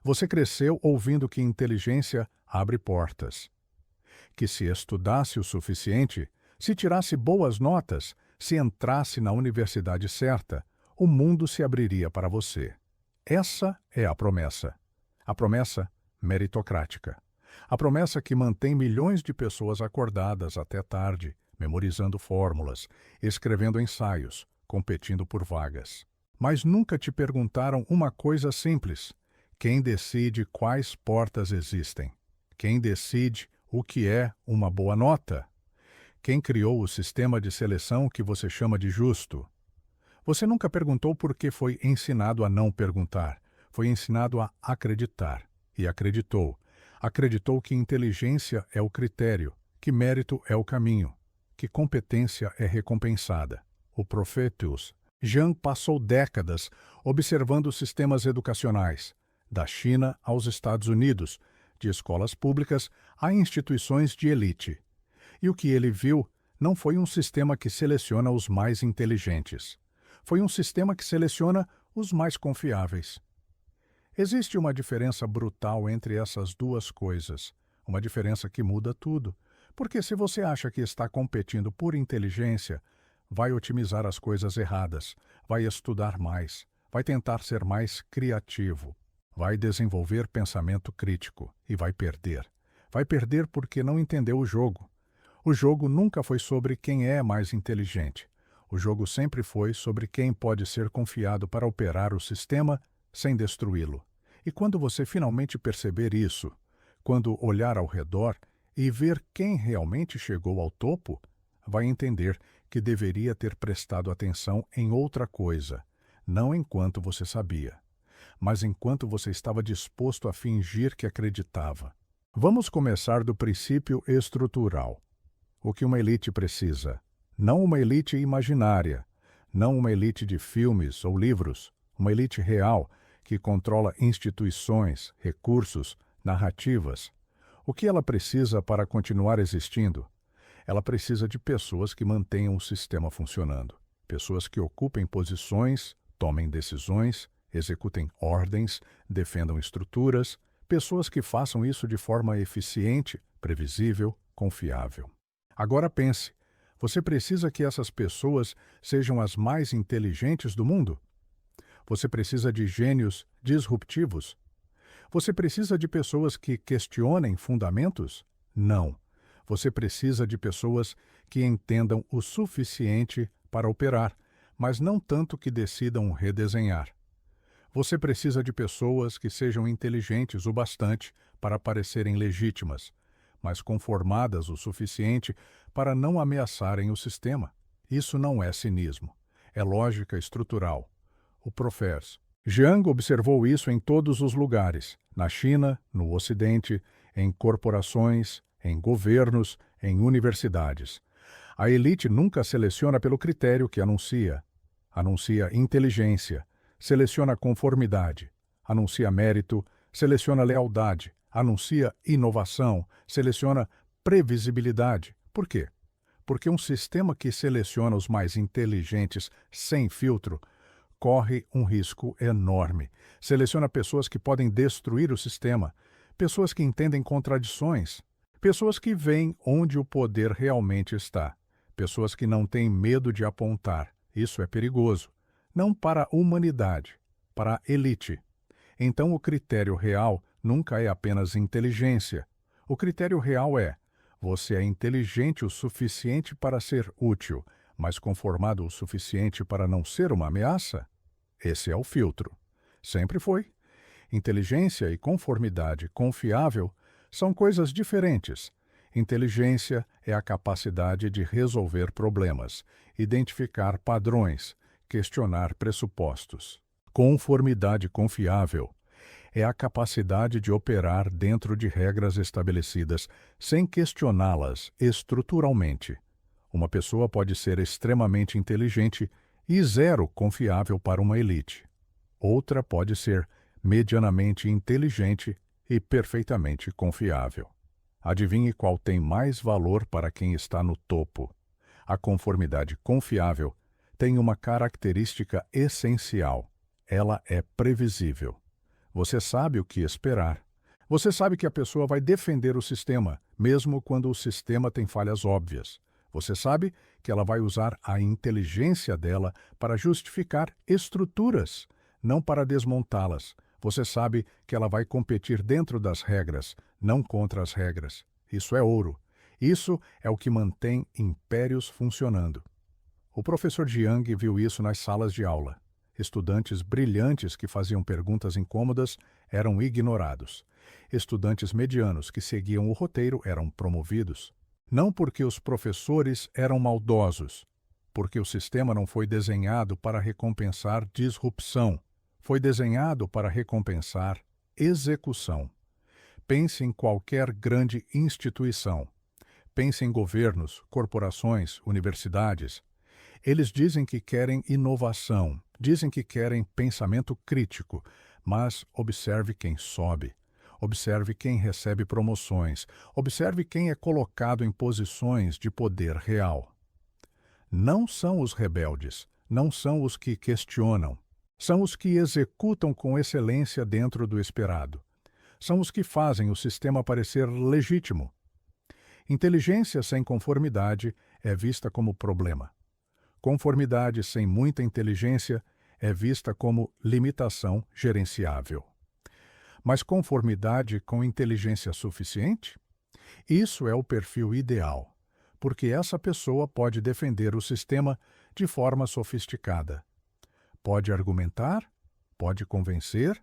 Você cresceu ouvindo que inteligência abre portas, que se estudasse o suficiente, se tirasse boas notas, se entrasse na universidade certa, o mundo se abriria para você. Essa é a promessa. A promessa meritocrática. A promessa que mantém milhões de pessoas acordadas até tarde, memorizando fórmulas, escrevendo ensaios, competindo por vagas. Mas nunca te perguntaram uma coisa simples: quem decide quais portas existem? Quem decide o que é uma boa nota? Quem criou o sistema de seleção que você chama de justo? Você nunca perguntou porque foi ensinado a não perguntar. Foi ensinado a acreditar. E acreditou. Acreditou que inteligência é o critério, que mérito é o caminho, que competência é recompensada. O Profetius Jean passou décadas observando sistemas educacionais, da China aos Estados Unidos, de escolas públicas a instituições de elite. E o que ele viu não foi um sistema que seleciona os mais inteligentes. Foi um sistema que seleciona os mais confiáveis. Existe uma diferença brutal entre essas duas coisas, uma diferença que muda tudo, porque se você acha que está competindo por inteligência, vai otimizar as coisas erradas, vai estudar mais, vai tentar ser mais criativo, vai desenvolver pensamento crítico e vai perder. Vai perder porque não entendeu o jogo. O jogo nunca foi sobre quem é mais inteligente. O jogo sempre foi sobre quem pode ser confiado para operar o sistema sem destruí-lo. E quando você finalmente perceber isso, quando olhar ao redor e ver quem realmente chegou ao topo, vai entender que deveria ter prestado atenção em outra coisa, não enquanto você sabia, mas enquanto você estava disposto a fingir que acreditava. Vamos começar do princípio estrutural. O que uma elite precisa? Não uma elite imaginária, não uma elite de filmes ou livros, uma elite real que controla instituições, recursos, narrativas. O que ela precisa para continuar existindo? Ela precisa de pessoas que mantenham o sistema funcionando, pessoas que ocupem posições, tomem decisões, executem ordens, defendam estruturas, pessoas que façam isso de forma eficiente, previsível, confiável. Agora pense, você precisa que essas pessoas sejam as mais inteligentes do mundo? Você precisa de gênios disruptivos? Você precisa de pessoas que questionem fundamentos? Não. Você precisa de pessoas que entendam o suficiente para operar, mas não tanto que decidam redesenhar. Você precisa de pessoas que sejam inteligentes o bastante para parecerem legítimas, mas conformadas o suficiente para não ameaçarem o sistema. Isso não é cinismo, é lógica estrutural. O Professor Jiang observou isso em todos os lugares, na China, no Ocidente, em corporações, em governos, em universidades. A elite nunca seleciona pelo critério que anuncia. Anuncia inteligência, seleciona conformidade, anuncia mérito, seleciona lealdade, anuncia inovação, seleciona previsibilidade. Por quê? Porque um sistema que seleciona os mais inteligentes sem filtro corre um risco enorme. Seleciona pessoas que podem destruir o sistema, pessoas que entendem contradições, pessoas que veem onde o poder realmente está, pessoas que não têm medo de apontar. Isso é perigoso. Não para a humanidade, para a elite. Então o critério real nunca é apenas inteligência. O critério real é: você é inteligente o suficiente para ser útil, mas conformado o suficiente para não ser uma ameaça? Esse é o filtro. Sempre foi. Inteligência e conformidade confiável são coisas diferentes. Inteligência é a capacidade de resolver problemas, identificar padrões, questionar pressupostos. Conformidade confiável é a capacidade de operar dentro de regras estabelecidas sem questioná-las estruturalmente. Uma pessoa pode ser extremamente inteligente e zero confiável para uma elite. Outra pode ser medianamente inteligente e perfeitamente confiável. Adivinhe qual tem mais valor para quem está no topo. A conformidade confiável tem uma característica essencial: ela é previsível. Você sabe o que esperar. Você sabe que a pessoa vai defender o sistema, mesmo quando o sistema tem falhas óbvias. Você sabe que ela vai usar a inteligência dela para justificar estruturas, não para desmontá-las. Você sabe que ela vai competir dentro das regras, não contra as regras. Isso é ouro. Isso é o que mantém impérios funcionando. O professor Jiang viu isso nas salas de aula. Estudantes brilhantes que faziam perguntas incômodas eram ignorados. Estudantes medianos que seguiam o roteiro eram promovidos. Não porque os professores eram maldosos, porque o sistema não foi desenhado para recompensar disrupção. Foi desenhado para recompensar execução. Pense em qualquer grande instituição. Pense em governos, corporações, universidades. Eles dizem que querem inovação, dizem que querem pensamento crítico, mas observe quem sobe. Observe quem recebe promoções. Observe quem é colocado em posições de poder real. Não são os rebeldes, não são os que questionam. São os que executam com excelência dentro do esperado. São os que fazem o sistema parecer legítimo. Inteligência sem conformidade é vista como problema. Conformidade sem muita inteligência é vista como limitação gerenciável. Mas conformidade com inteligência suficiente? Isso é o perfil ideal, porque essa pessoa pode defender o sistema de forma sofisticada. Pode argumentar, pode convencer,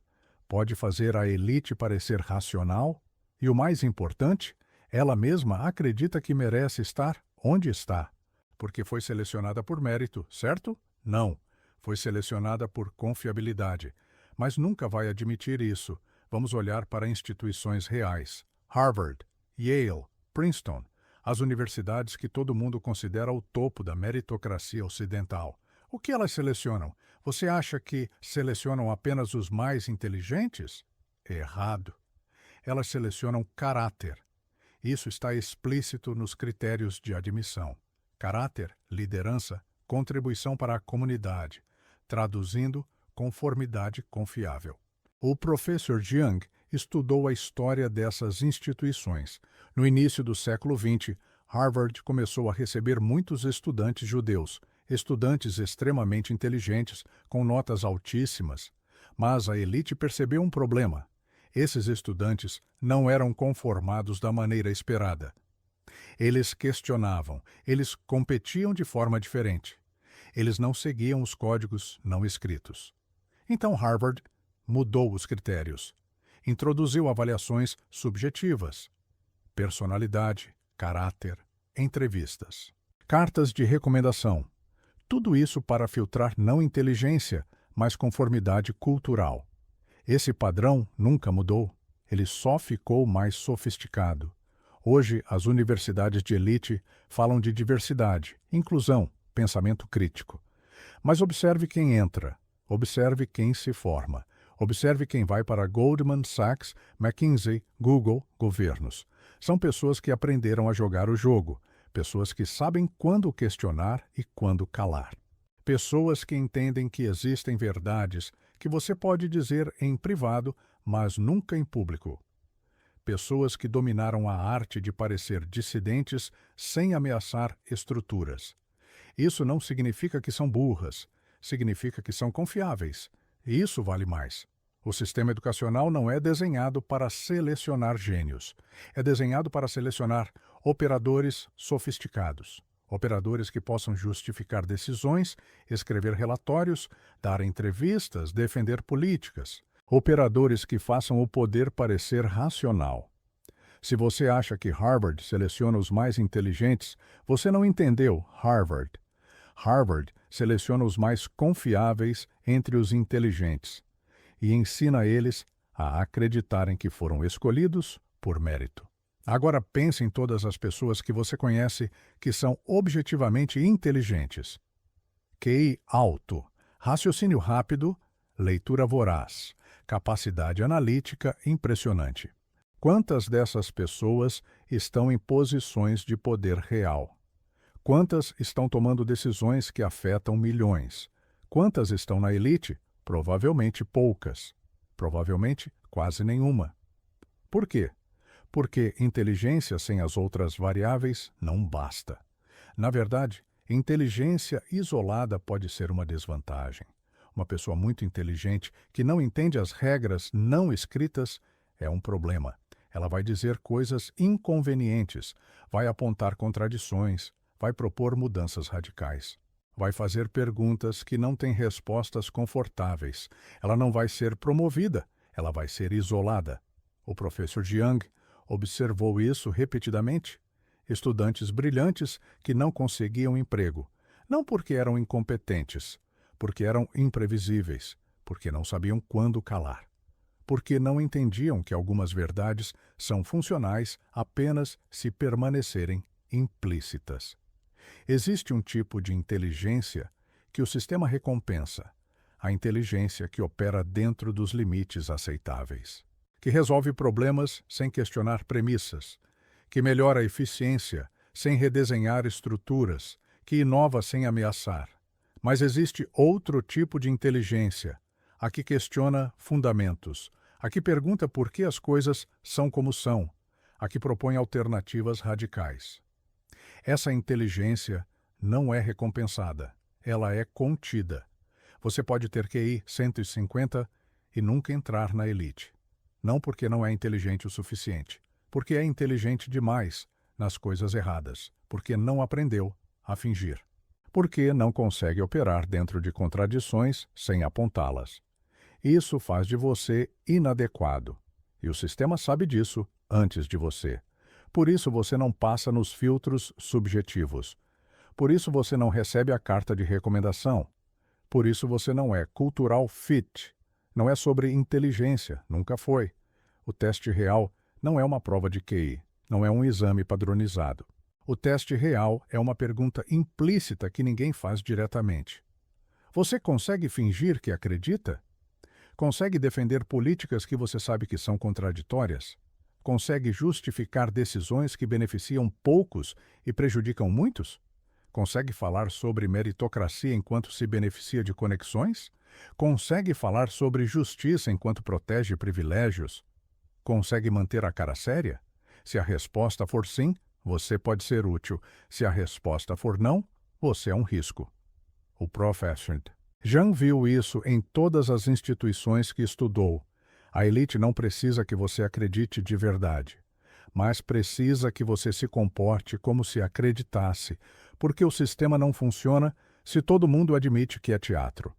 pode fazer a elite parecer racional e, o mais importante, ela mesma acredita que merece estar onde está, porque foi selecionada por mérito, certo? Não, foi selecionada por confiabilidade, mas nunca vai admitir isso. Vamos olhar para instituições reais. Harvard, Yale, Princeton, as universidades que todo mundo considera o topo da meritocracia ocidental. O que elas selecionam? Você acha que selecionam apenas os mais inteligentes? Errado. Elas selecionam caráter. Isso está explícito nos critérios de admissão. Caráter, liderança, contribuição para a comunidade. Traduzindo, conformidade confiável. O professor Jiang estudou a história dessas instituições. No início do século XX, Harvard começou a receber muitos estudantes judeus, estudantes extremamente inteligentes, com notas altíssimas. Mas a elite percebeu um problema. Esses estudantes não eram conformados da maneira esperada. Eles questionavam, eles competiam de forma diferente. Eles não seguiam os códigos não escritos. Então Harvard mudou os critérios. Introduziu avaliações subjetivas. Personalidade, caráter, entrevistas. Cartas de recomendação. Tudo isso para filtrar não inteligência, mas conformidade cultural. Esse padrão nunca mudou. Ele só ficou mais sofisticado. Hoje, as universidades de elite falam de diversidade, inclusão, pensamento crítico. Mas observe quem entra. Observe quem se forma. Observe quem vai para Goldman Sachs, McKinsey, Google, governos. São pessoas que aprenderam a jogar o jogo. Pessoas que sabem quando questionar e quando calar. Pessoas que entendem que existem verdades que você pode dizer em privado, mas nunca em público. Pessoas que dominaram a arte de parecer dissidentes sem ameaçar estruturas. Isso não significa que são burras, significa que são confiáveis. E isso vale mais. O sistema educacional não é desenhado para selecionar gênios. É desenhado para selecionar operadores sofisticados. Operadores que possam justificar decisões, escrever relatórios, dar entrevistas, defender políticas. Operadores que façam o poder parecer racional. Se você acha que Harvard seleciona os mais inteligentes, você não entendeu Harvard. Harvard seleciona os mais confiáveis entre os inteligentes e ensina eles a acreditarem que foram escolhidos por mérito. Agora pense em todas as pessoas que você conhece que são objetivamente inteligentes. QI alto, raciocínio rápido, leitura voraz, capacidade analítica impressionante. Quantas dessas pessoas estão em posições de poder real? Quantas estão tomando decisões que afetam milhões? Quantas estão na elite? Provavelmente poucas. Provavelmente quase nenhuma. Por quê? Porque inteligência sem as outras variáveis não basta. Na verdade, inteligência isolada pode ser uma desvantagem. Uma pessoa muito inteligente que não entende as regras não escritas é um problema. Ela vai dizer coisas inconvenientes, vai apontar contradições, vai propor mudanças radicais. Vai fazer perguntas que não têm respostas confortáveis. Ela não vai ser promovida, ela vai ser isolada. O professor Jiang observou isso repetidamente. Estudantes brilhantes que não conseguiam emprego, não porque eram incompetentes, porque eram imprevisíveis, porque não sabiam quando calar, porque não entendiam que algumas verdades são funcionais apenas se permanecerem implícitas. Existe um tipo de inteligência que o sistema recompensa, a inteligência que opera dentro dos limites aceitáveis, que resolve problemas sem questionar premissas, que melhora a eficiência sem redesenhar estruturas, que inova sem ameaçar. Mas existe outro tipo de inteligência, a que questiona fundamentos, a que pergunta por que as coisas são como são, a que propõe alternativas radicais. Essa inteligência não é recompensada, ela é contida. Você pode ter QI 150 e nunca entrar na elite. Não porque não é inteligente o suficiente, porque é inteligente demais nas coisas erradas, porque não aprendeu a fingir, porque não consegue operar dentro de contradições sem apontá-las. Isso faz de você inadequado, e o sistema sabe disso antes de você. Por isso você não passa nos filtros subjetivos. Por isso você não recebe a carta de recomendação. Por isso você não é cultural fit. Não é sobre inteligência, nunca foi. O teste real não é uma prova de QI, não é um exame padronizado. O teste real é uma pergunta implícita que ninguém faz diretamente. Você consegue fingir que acredita? Consegue defender políticas que você sabe que são contraditórias? Consegue justificar decisões que beneficiam poucos e prejudicam muitos? Consegue falar sobre meritocracia enquanto se beneficia de conexões? Consegue falar sobre justiça enquanto protege privilégios? Consegue manter a cara séria? Se a resposta for sim, você pode ser útil. Se a resposta for não, você é um risco. O Prof. Jean viu isso em todas as instituições que estudou. A elite não precisa que você acredite de verdade, mas precisa que você se comporte como se acreditasse, porque o sistema não funciona se todo mundo admite que é teatro.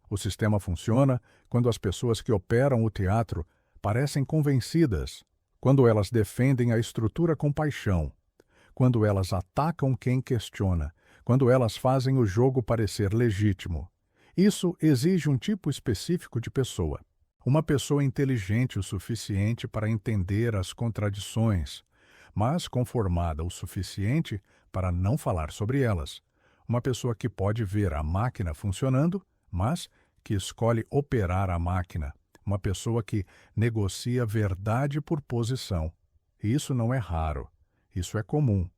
O sistema funciona quando as pessoas que operam o teatro parecem convencidas, quando elas defendem a estrutura com paixão, quando elas atacam quem questiona, quando elas fazem o jogo parecer legítimo. Isso exige um tipo específico de pessoa. Uma pessoa inteligente o suficiente para entender as contradições, mas conformada o suficiente para não falar sobre elas. Uma pessoa que pode ver a máquina funcionando, mas que escolhe operar a máquina. Uma pessoa que negocia verdade por posição. Isso não é raro, isso é comum.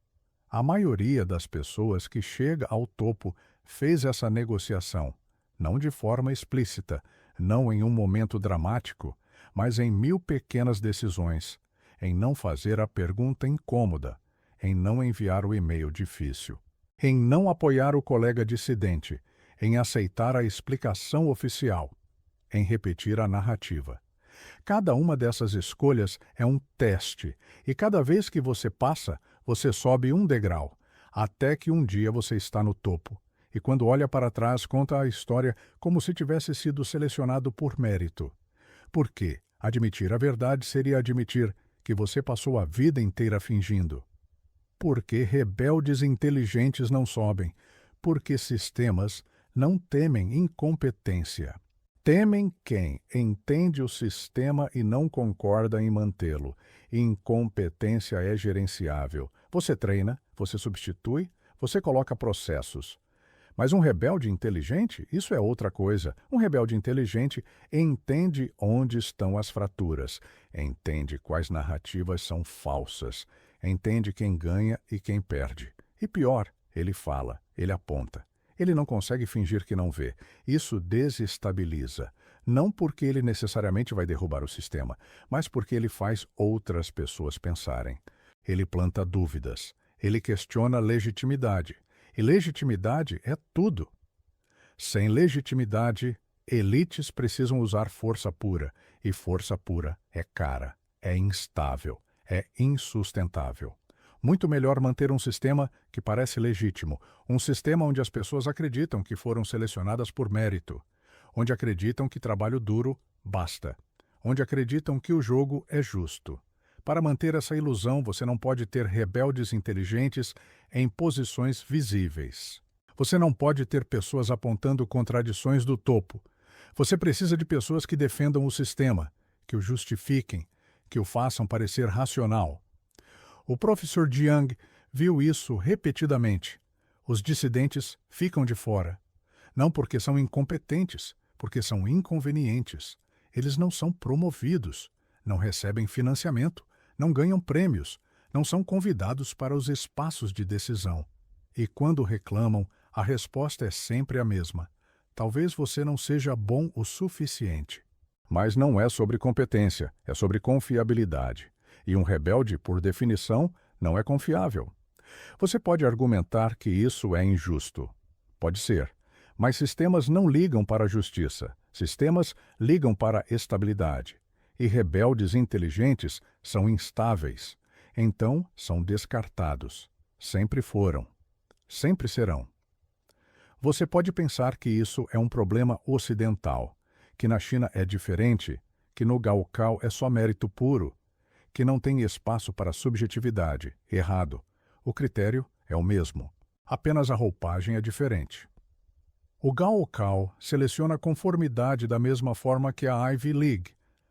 A maioria das pessoas que chega ao topo fez essa negociação, não de forma explícita, não em um momento dramático, mas em 1000 pequenas decisões, em não fazer a pergunta incômoda, em não enviar o e-mail difícil, em não apoiar o colega dissidente, em aceitar a explicação oficial, em repetir a narrativa. Cada uma dessas escolhas é um teste, e cada vez que você passa, você sobe um degrau, até que um dia você está no topo. E quando olha para trás, conta a história como se tivesse sido selecionado por mérito. Porque admitir a verdade seria admitir que você passou a vida inteira fingindo. Porque rebeldes inteligentes não sobem. Porque sistemas não temem incompetência. Temem quem entende o sistema e não concorda em mantê-lo. Incompetência é gerenciável. Você treina, você substitui, você coloca processos. Mas um rebelde inteligente, isso é outra coisa. Um rebelde inteligente entende onde estão as fraturas, entende quais narrativas são falsas, entende quem ganha e quem perde. E pior, ele fala, ele aponta. Ele não consegue fingir que não vê. Isso desestabiliza. Não porque ele necessariamente vai derrubar o sistema, mas porque ele faz outras pessoas pensarem. Ele planta dúvidas. Ele questiona legitimidade. E legitimidade é tudo. Sem legitimidade, elites precisam usar força pura. E força pura é cara, é instável, é insustentável. Muito melhor manter um sistema que parece legítimo, um sistema onde as pessoas acreditam que foram selecionadas por mérito, onde acreditam que trabalho duro basta, onde acreditam que o jogo é justo. Para manter essa ilusão, você não pode ter rebeldes inteligentes em posições visíveis. Você não pode ter pessoas apontando contradições do topo. Você precisa de pessoas que defendam o sistema, que o justifiquem, que o façam parecer racional. O professor Jiang viu isso repetidamente. Os dissidentes ficam de fora. Não porque são incompetentes, porque são inconvenientes. Eles não são promovidos, não recebem financiamento, não ganham prêmios, não são convidados para os espaços de decisão. E quando reclamam, a resposta é sempre a mesma. Talvez você não seja bom o suficiente. Mas não é sobre competência, é sobre confiabilidade. E um rebelde, por definição, não é confiável. Você pode argumentar que isso é injusto. Pode ser. Mas sistemas não ligam para a justiça. Sistemas ligam para a estabilidade. E rebeldes inteligentes são instáveis. Então, são descartados. Sempre foram. Sempre serão. Você pode pensar que isso é um problema ocidental, que na China é diferente, que no Gaokao é só mérito puro, que não tem espaço para subjetividade. Errado. O critério é o mesmo. Apenas a roupagem é diferente. O Gaokao seleciona conformidade da mesma forma que a Ivy League,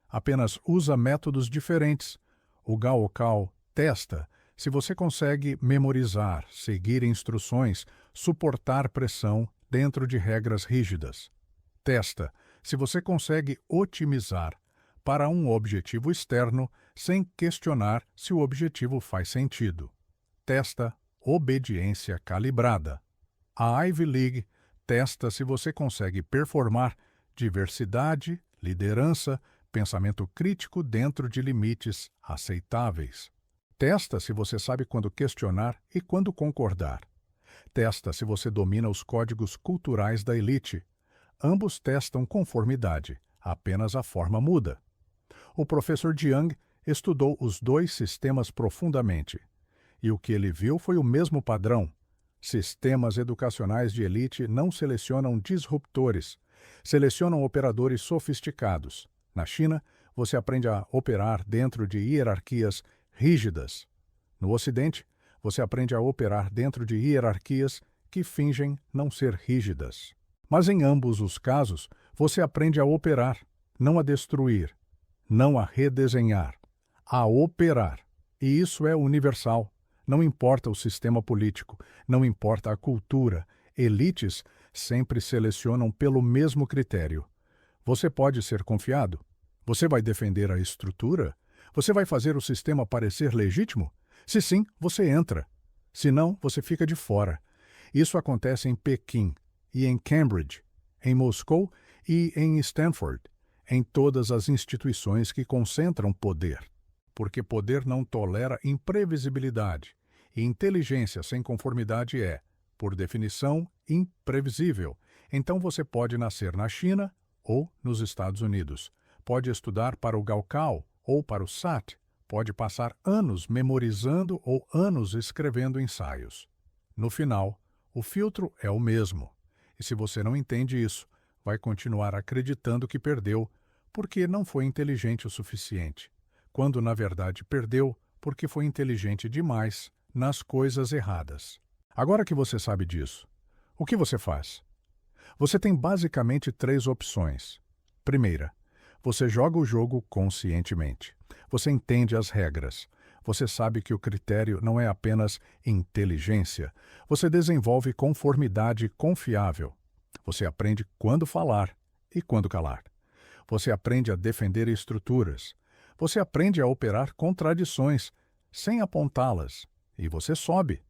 apenas usa métodos diferentes. O Gaokao testa se você consegue memorizar, seguir instruções, suportar pressão dentro de regras rígidas. Testa se você consegue otimizar para um objetivo externo sem questionar se o objetivo faz sentido. Testa obediência calibrada. A Ivy League testa se você consegue performar diversidade, liderança, pensamento crítico dentro de limites aceitáveis. Testa se você sabe quando questionar e quando concordar. Testa se você domina os códigos culturais da elite. Ambos testam conformidade, apenas a forma muda. O professor Jiang estudou os dois sistemas profundamente. E o que ele viu foi o mesmo padrão. Sistemas educacionais de elite não selecionam disruptores, selecionam operadores sofisticados. Na China, você aprende a operar dentro de hierarquias rígidas. No Ocidente, você aprende a operar dentro de hierarquias que fingem não ser rígidas. Mas em ambos os casos, você aprende a operar, não a destruir, não a redesenhar, a operar. E isso é universal. Não importa o sistema político, não importa a cultura, elites sempre selecionam pelo mesmo critério. Você pode ser confiado? Você vai defender a estrutura? Você vai fazer o sistema parecer legítimo? Se sim, você entra. Se não, você fica de fora. Isso acontece em Pequim, e em Cambridge, em Moscou e em Stanford, em todas as instituições que concentram poder. Porque poder não tolera imprevisibilidade, e inteligência sem conformidade é, por definição, imprevisível. Então você pode nascer na China ou nos Estados Unidos. Pode estudar para o Gaokao ou para o SAT. Pode passar anos memorizando ou anos escrevendo ensaios. No final, o filtro é o mesmo. E se você não entende isso, vai continuar acreditando que perdeu porque não foi inteligente o suficiente, quando na verdade perdeu porque foi inteligente demais nas coisas erradas. Agora que você sabe disso, o que você faz? Você tem basicamente 3 opções. Primeira, você joga o jogo conscientemente. Você entende as regras. Você sabe que o critério não é apenas inteligência. Você desenvolve conformidade confiável. Você aprende quando falar e quando calar. Você aprende a defender estruturas. Você aprende a operar contradições, sem apontá-las. E você sobe.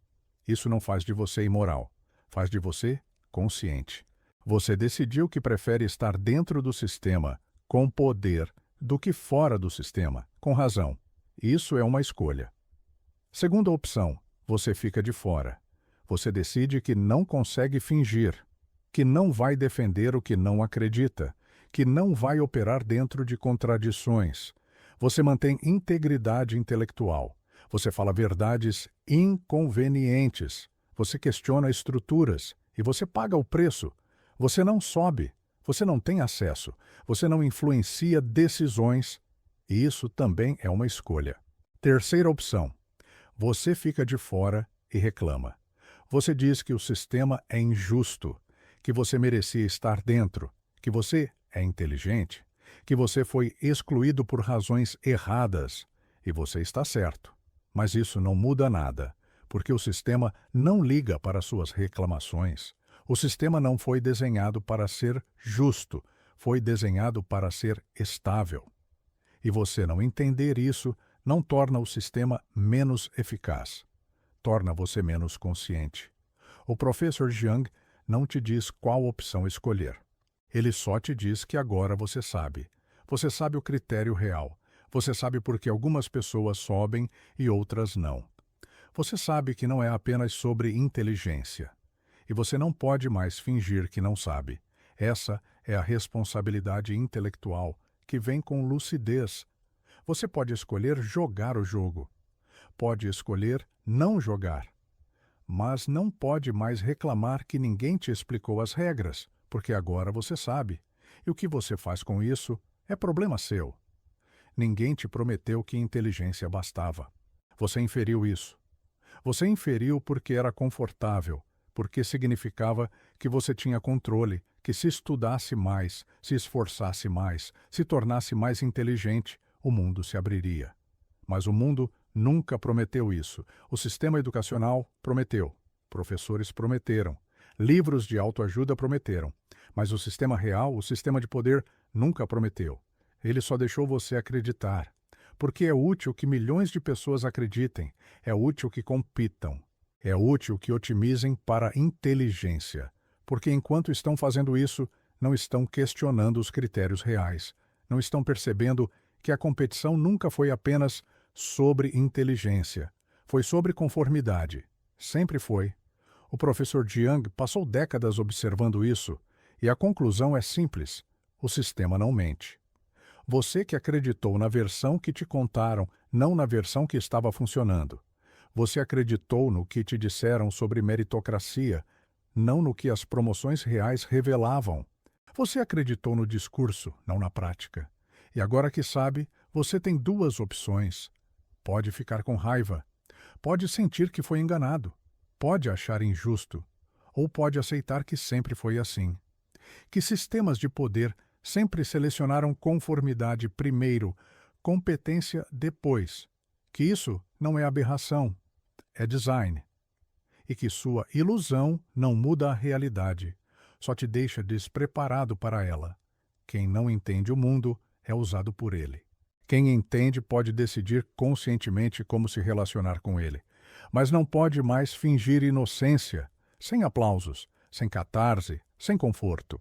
Isso não faz de você imoral. Faz de você consciente. Você decidiu que prefere estar dentro do sistema, com poder, do que fora do sistema, com razão. Isso é uma escolha. Segunda opção, você fica de fora. Você decide que não consegue fingir, que não vai defender o que não acredita, que não vai operar dentro de contradições. Você mantém integridade intelectual. Você fala verdades inconvenientes. Você questiona estruturas e você paga o preço. Você não sobe. Você não tem acesso. Você não influencia decisões. E isso também é uma escolha. Terceira opção. Você fica de fora e reclama. Você diz que o sistema é injusto, que você merecia estar dentro, que você é inteligente, que você foi excluído por razões erradas. E você está certo. Mas isso não muda nada, porque o sistema não liga para suas reclamações. O sistema não foi desenhado para ser justo, foi desenhado para ser estável. E você não entender isso não torna o sistema menos eficaz. Torna você menos consciente. O professor Jiang não te diz qual opção escolher. Ele só te diz que agora você sabe. Você sabe o critério real. Você sabe por que algumas pessoas sobem e outras não. Você sabe que não é apenas sobre inteligência. E você não pode mais fingir que não sabe. Essa é a responsabilidade intelectual que vem com lucidez. Você pode escolher jogar o jogo. Pode escolher não jogar. Mas não pode mais reclamar que ninguém te explicou as regras, porque agora você sabe. E o que você faz com isso é problema seu. Ninguém te prometeu que inteligência bastava. Você inferiu isso. Você inferiu porque era confortável, porque significava que você tinha controle, que se estudasse mais, se esforçasse mais, se tornasse mais inteligente, o mundo se abriria. Mas o mundo nunca prometeu isso. O sistema educacional prometeu. Professores prometeram. Livros de autoajuda prometeram. Mas o sistema real, o sistema de poder, nunca prometeu. Ele só deixou você acreditar. Porque é útil que milhões de pessoas acreditem. É útil que compitam. É útil que otimizem para a inteligência. Porque enquanto estão fazendo isso, não estão questionando os critérios reais. Não estão percebendo que a competição nunca foi apenas sobre inteligência. Foi sobre conformidade. Sempre foi. O professor Jiang passou décadas observando isso, e a conclusão é simples: o sistema não mente. Você que acreditou na versão que te contaram, não na versão que estava funcionando. Você acreditou no que te disseram sobre meritocracia, não no que as promoções reais revelavam. Você acreditou no discurso, não na prática. E agora que sabe, você tem duas opções. Pode ficar com raiva. Pode sentir que foi enganado. Pode achar injusto. Ou pode aceitar que sempre foi assim. Que sistemas de poder sempre selecionaram conformidade primeiro, competência depois. Que isso não é aberração, é design. E que sua ilusão não muda a realidade, só te deixa despreparado para ela. Quem não entende o mundo é usado por ele. Quem entende pode decidir conscientemente como se relacionar com ele, mas não pode mais fingir inocência, sem aplausos, sem catarse, sem conforto.